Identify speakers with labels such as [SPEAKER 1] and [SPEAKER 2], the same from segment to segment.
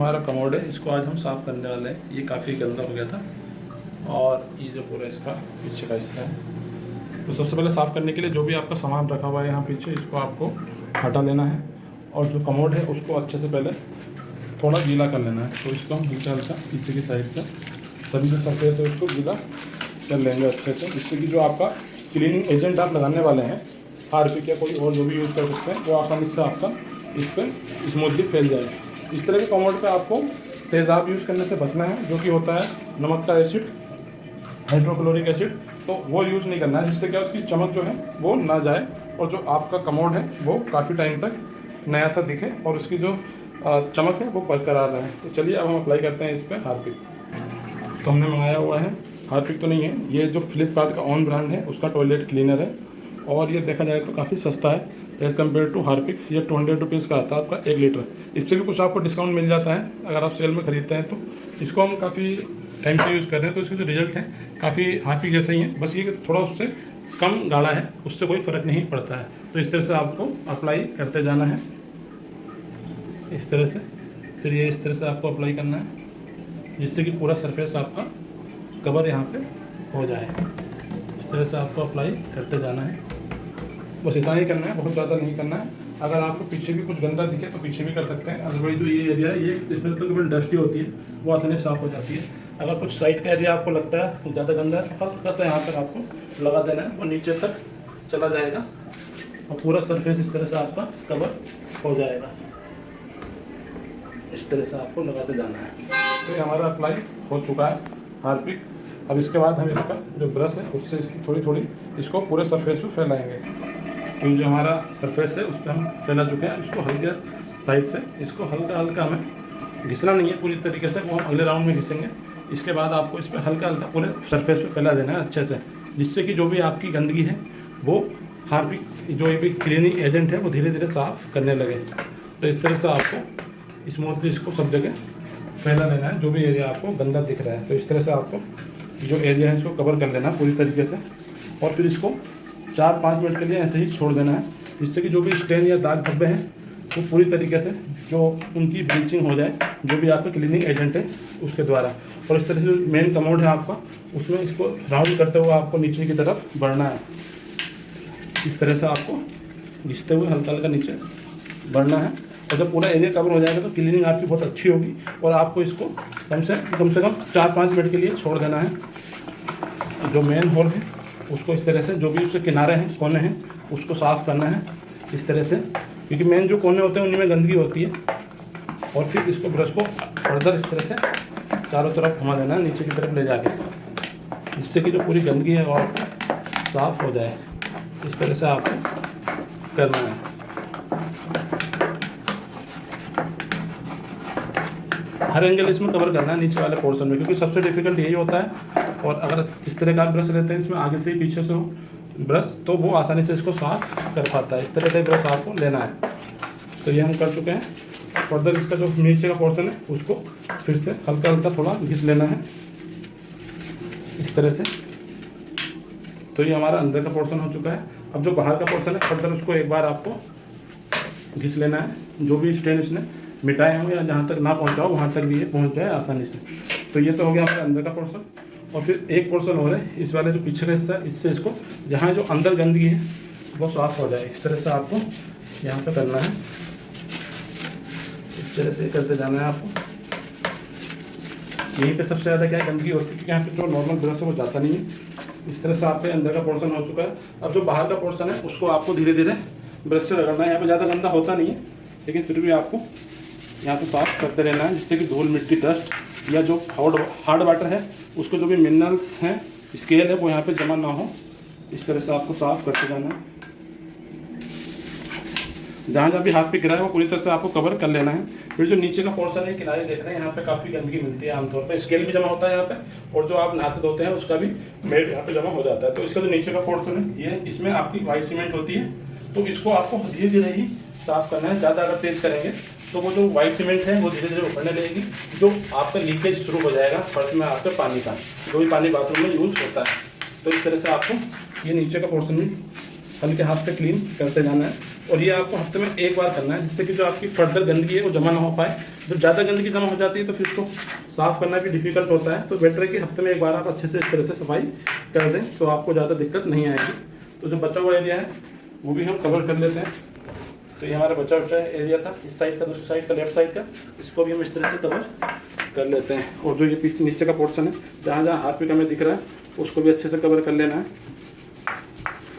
[SPEAKER 1] हमारा कमोड है, इसको आज हम साफ़ करने वाले हैं। ये काफ़ी गंदा हो गया था और ये जो पूरा इसका पीछे का हिस्सा है, तो सबसे पहले साफ़ करने के लिए जो भी आपका सामान रखा हुआ है यहाँ पीछे, इसको आपको हटा लेना है। और जो कमोड है उसको अच्छे से पहले थोड़ा गीला कर लेना है। तो इसको हम हल्का हल्का पीछे की साइड से सभी जो सरफेस है उसको गीला कर लेंगे अच्छे से, जिससे कि जो आपका क्लीनिंग एजेंट आप लगाने वाले हैं, हार्पिक या कोई और जो भी यूज़ कर सकते हैं, वो आसानी से आपका इस पर स्मूथली फैल जाए। इस तरह के कमोड पे आपको तेज़ाब यूज़ करने से बचना है, जो कि होता है नमक का एसिड, हाइड्रोक्लोरिक एसिड। तो वो यूज़ नहीं करना है, जिससे क्या उसकी चमक जो है वो ना जाए और जो आपका कमोड है वो काफ़ी टाइम तक नया सा दिखे और उसकी जो चमक है वो बरकरार रहे। तो चलिए अब हम अप्लाई करते हैं इस पर हार्पिक। तो हमने मंगाया हुआ है, हार्पिक तो नहीं है, ये जो फ्लिपकार्ट का ऑन ब्रांड है उसका टॉयलेट क्लीनर है और ये देखा जाए तो काफ़ी सस्ता है एज़ कम्पेयर टू हार्पिक। ये 200 रुपीज़ का आता है आपका 1 लीटर। इससे भी कुछ आपको डिस्काउंट मिल जाता है अगर आप सेल में ख़रीदते हैं। तो इसको हम काफ़ी टाइम से यूज़ कर रहे हैं, तो इसके जो रिजल्ट है काफ़ी हार्पिक जैसे ही है, बस ये थोड़ा उससे कम गाढ़ा है, उससे कोई फ़र्क नहीं पड़ता है। तो इस तरह से आपको अप्लाई करते जाना है, इस तरह से। फिर ये इस तरह से आपको अप्लाई करना है, जिससे कि पूरा सरफेस आपका कवर यहाँ पे हो जाए। इस तरह से आपको अप्लाई करते जाना है, बस इतना ही करना है, बहुत ज़्यादा नहीं करना है। अगर आपको पीछे भी कुछ गंदा दिखे तो पीछे भी कर सकते हैं, अदरवाइज जो ये एरिया है, ये इसमें तो केवल डस्टी होती है, वो आसानी से साफ़ हो जाती है। अगर कुछ साइड का एरिया आपको लगता है ज़्यादा गंदा है तो हल्का सा यहाँ पर आपको लगा देना है, वो नीचे तक चला जाएगा और पूरा सरफेस इस तरह से आपका कवर हो जाएगा। इस तरह से आपको लगाते जाना है। तो ये हमारा अप्लाई हो चुका है हार्पिक। अब इसके बाद हम इसका जो ब्रश है उससे इसकी थोड़ी थोड़ी इसको पूरे सरफेस पे फैलाएंगे। तो जो हमारा सरफेस है उस पर हम फैला चुके हैं, इसको हल्के साइड से इसको हल्का हल्का हमें घिसना नहीं है पूरी तरीके से, वो हम अगले राउंड में घिसेंगे। इसके बाद आपको इस पर हल्का हल्का पूरे सरफेस पे फैला देना है अच्छे से, जिससे कि जो भी आपकी गंदगी है वो हार्पिक जो भी क्लीनिंग एजेंट है वो धीरे धीरे साफ़ करने लगे। तो इस तरह से आपको स्मूथली इसको सब जगह फैला लेना है, जो भी एरिया आपको गंदा दिख रहा है। तो इस तरह से आपको जो एरिया है इसको कवर कर लेना है पूरी तरीके से और फिर इसको 4-5 मिनट के लिए ऐसे ही छोड़ देना है, जिससे कि जो भी स्टेन या दाग धब्बे हैं वो पूरी तरीके से जो उनकी ब्लीचिंग हो जाए, जो भी आपका क्लीनिंग एजेंट है उसके द्वारा। और इस तरह से जो मेन कमोड है आपका, उसमें इसको राउंड करते हुए आपको नीचे की तरफ बढ़ना है। इस तरह से आपको घिसते हुए हल्का हल्का नीचे बढ़ना है और जब पूरा एरिया कवर हो जाएगा तो क्लीनिंग आपकी बहुत अच्छी होगी। और आपको इसको कम से कम 4-5 मिनट के लिए छोड़ देना है। जो मेन होल है उसको इस तरह से जो भी उसके किनारे हैं, कोने हैं, उसको साफ़ करना है इस तरह से, क्योंकि मेन जो कोने होते हैं उन्हीं में गंदगी होती है। और फिर इसको ब्रश को फर्दर इस तरह से चारों तरफ घुमा देना है नीचे की तरफ ले जाके, जिससे कि जो पूरी गंदगी है और साफ़ हो जाए। इस तरह से आपको करना है। हर एंगल इसमें कवर करना है नीचे वाले पोर्शन में, क्योंकि सबसे डिफिकल्ट यही होता है। और अगर इस तरह का ब्रश लेते हैं इसमें आगे से ही पीछे से हो ब्रश, तो वो आसानी से इसको साफ कर पाता है। इस तरह से ब्रश आपको लेना है। तो ये हम कर चुके हैं। फर्दर इसका जो नीचे का पोर्शन है उसको फिर से हल्का हल्का थोड़ा घिस लेना है इस तरह से। तो ये हमारा अंदर का पोर्शन हो चुका है। अब जो बाहर का पोर्शन है फर्दर उसको एक बार आपको घिस लेना है, जो भी स्टेन इसने मिटाए हो या जहाँ तक ना पहुँचाओ वहाँ तक भी ये पहुँच जाए आसानी से। तो ये तो हो गया हमारे अंदर का पोर्शन। और फिर एक पोर्शन हो रहा है इस वाले जो पिछले हिस्सा है, इससे इसको जहाँ जो अंदर गंदगी है वो साफ़ हो जाए। इस तरह से आपको यहाँ पे करना है, इस तरह से करते जाना है आपको। यहीं पे सबसे ज़्यादा क्या गंदगी होती है, क्योंकि यहाँ पे जो नॉर्मल ब्रश है वो जाता नहीं है। इस तरह से आपके अंदर का पोर्शन हो चुका है। अब जो बाहर का पोर्शन है उसको आपको धीरे धीरे ब्रश से रगड़ना है। यहाँ पे ज़्यादा गंदा होता नहीं है, लेकिन फिर भी आपको यहाँ पे साफ़ करते रहना है, जिससे कि धूल मिट्टी डस्ट या जो हार्ड वाटर है उसको जो भी मिनरल्स हैं, स्केल है, वो यहाँ पे जमा ना हो। इस तरह से आपको साफ़ करते जाना है। जहाँ जहाँ भी हाथ पे गिरा है वो पूरी तरह से आपको कवर कर लेना है। फिर जो नीचे का पोर्शन है किनारे देख रहे हैं, यहाँ पे काफ़ी गंदगी मिलती है आमतौर पे। स्केल भी जमा होता है यहाँ पे, और जो आप नहाते धोते हैं उसका भी मेड यहाँ पे जमा हो जाता है। तो इसका जो नीचे का पोर्शन है ये इसमें आपकी वाइट सीमेंट होती है, तो इसको आपको धीरे धीरे ही साफ़ करना है। ज़्यादा अगर तेज़ करेंगे तो वो जो वाइट सीमेंट है वो धीरे धीरे उभरने लगेगी, जो आपका लीकेज शुरू हो जाएगा फर्श में आपके पानी का, जो भी पानी बाथरूम में यूज़ होता है। तो इस तरह से आपको ये नीचे का पोर्शन भी हल्के हाथ से क्लीन करते जाना है। और ये आपको हफ्ते में एक बार करना है, जिससे कि जो आपकी फर्दर गंदगी है वो जमा ना हो पाए। जब ज़्यादा गंदगी जमा हो जाती है तो फिर उसको साफ़ करना भी डिफिकल्ट होता है। तो बेटर है कि हफ्ते में एक बार आप अच्छे से इस तरह से सफाई कर दें, तो आपको ज़्यादा दिक्कत नहीं आएगी। तो जो बचा हुआ एरिया है वो भी हम कवर कर लेते हैं। तो ये हमारा बचा एरिया था, इस साइड का, दूसरी साइड का, लेफ्ट साइड का, इसको भी हम इस तरह से कवर कर लेते हैं। और जो ये पीछे नीचे का पोर्शन है, जहाँ जहाँ हार्पिक हमें दिख रहा है, उसको भी अच्छे से कवर कर लेना है।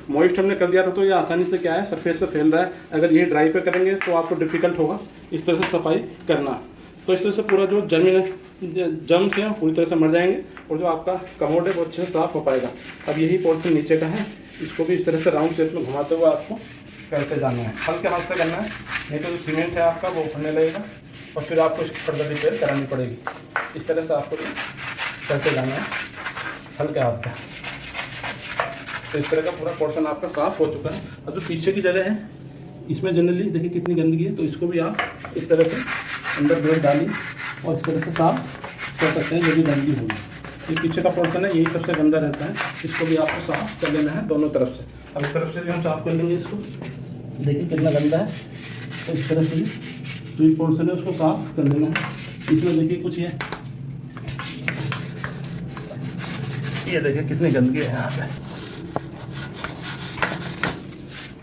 [SPEAKER 1] मॉइस्ट हमने कर दिया था तो ये आसानी से क्या है, सरफेस से फैल रहा है। अगर ये ड्राई पे करेंगे तो आपको डिफ़िकल्ट होगा इस तरह से सफाई करना। तो इस तरह से पूरा जो जर्म्स हैं पूरी तरह से मर जाएंगे और जो आपका कमोड है वो अच्छे से साफ़ हो पाएगा। अब यही पोर्शन नीचे का है, इसको भी इस तरह से राउंड शेप में घुमाते हुए आपको करते जाना है। हल्के हाथ से करना है, नहीं तो जो सीमेंट है आपका वो उखड़ने लगेगा और फिर आपको इसकी फर्दर रिपेयर करानी पड़ेगी। इस तरह से आपको करते जाना है हल्के हाथ से। तो इस तरह का पूरा पोर्शन आपका साफ़ हो चुका है। अब जो पीछे की जगह है इसमें जनरली देखिए कितनी गंदगी है, तो इसको भी आप इस तरह से अंदर ब्लेड डालिए और इस तरह से साफ़ कर सकते हैं जो भी गंदगी होगी। ये पीछे का पोर्शन है, यही सबसे गंदा रहता है, इसको भी आपको साफ़ कर लेना है दोनों तरफ से। अब इस तरफ से भी हम साफ़ कर लेंगे इसको, देखिए कितना गंदा है। तो इस तरह से जो ये पोर्शन है उसको साफ़ कर लेना है। इसमें देखिए कुछ ये देखिए कितनी गंदगी है यहाँ पे।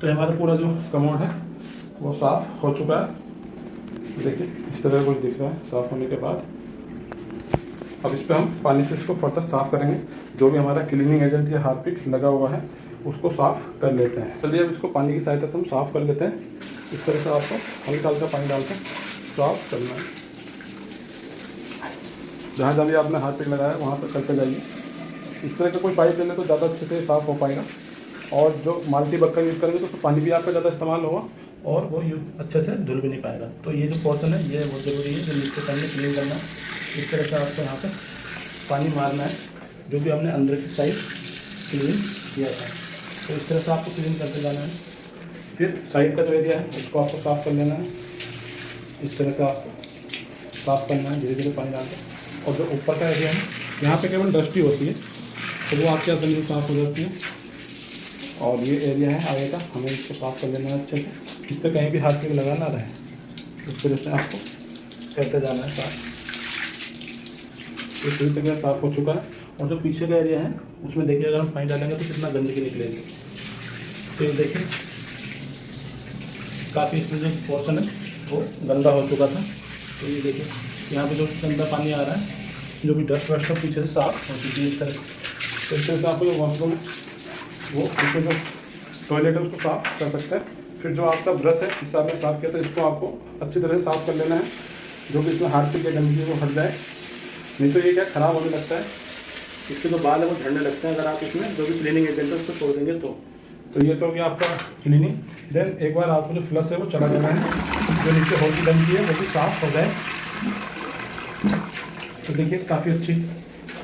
[SPEAKER 1] तो हमारा पूरा जो कमोड है वो साफ़ हो चुका है। देखिए इस तरह कुछ दिख रहा है साफ़ होने के बाद। अब इस पर हम पानी से इसको फर्दर साफ़ करेंगे। जो भी हमारा क्लीनिंग एजेंट या हार्पिक लगा हुआ है उसको साफ़ कर लेते हैं। चलिए अब इसको पानी की सहायता से हम साफ़ कर लेते हैं। इस तरह से आपको हल्का हल्का पानी डालकर साफ़ करना है। जहाँ जहाँ भी आपने हार्पिक लगाया वहाँ पर करते जाइए। इस तरह का कोई पाइप ले लें तो ज़्यादा अच्छे से साफ़ हो पाएगा। और जो माल्टी बक्का यूज़ करेंगे तो उसमें पानी भी आपका ज़्यादा इस्तेमाल होगा और वो अच्छे से धुल भी नहीं पाएगा। तो ये जो पोर्शन है ये बहुत ज़रूरी है, जो नीचे करने क्लीन करना। इस तरह से आपको यहाँ पे पानी मारना है, जो भी हमने अंदर की साइड क्लीन किया था। तो इस तरह से आपको क्लीन करते जाना है। फिर साइड का जो एरिया है उसको आपको साफ़ कर लेना है। इस तरह से आपको साफ़ करना है धीरे धीरे पानी डालकर। और जो ऊपर का एरिया है यहाँ पे केवल डस्टी होती है, तो वो आपके आसानी से साफ़ हो जाती है। और ये एरिया है आगे का, हमें इसको साफ़ कर लेना है अच्छे से, इससे कहीं भी हाथ में लगा ना रहे। इस तरह से आपको करते जाना है साफ़। ये पूरी तरह साफ़ हो चुका है। और जो पीछे का एरिया है उसमें देखिए अगर हम पानी डालेंगे तो कितना गंदगी निकलेगी। तो ये देखिए काफ़ी इसमें जो पोर्शन है वो गंदा हो चुका था। तो ये देखिए यहाँ पे जो गंदा पानी आ रहा है, जो भी डस्ट वस्ट सब पीछे से साफ़ हो चुकी है इस तरह। तो इस तरह से आपको जो वॉशरूम वो पीछे जो टॉयलेट है उसको साफ़ कर सकते हैं। फिर जो आपका ब्रश है जिससे आपने साफ़ किया था इसको आपको अच्छी तरह से साफ़ कर लेना है, जो कि इसमें हार्पिक या गंदगी वो हट जाए। नहीं तो ये क्या ख़राब होने लगता है, इसके जो बाल है वो झड़ने लगते हैं अगर आप इसमें जो भी क्लीनिंग एजेंट है उसको छोड़ देंगे तो ये तो हो गया आपका क्लीनिंग। देन एक बार आपको जो फ्लश है वो चला देना है, जो नीचे होल की गंदगी है वो भी साफ़ हो जाए। तो देखिए काफ़ी अच्छी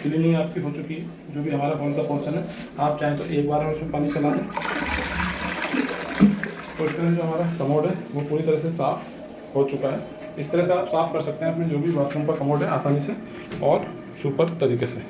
[SPEAKER 1] क्लीनिंग आपकी हो चुकी है। जो भी हमारा हॉल का पोर्शन है आप चाहें तो एक बार और उसमें पानी चला दें तो इसके अंदर जो हमारा कमोड है वो पूरी तरह से साफ़ हो चुका है। इस तरह से आप साफ़ कर सकते हैं अपने जो भी बाथरूम का कमोड है आसानी से और सुपर तरीके से।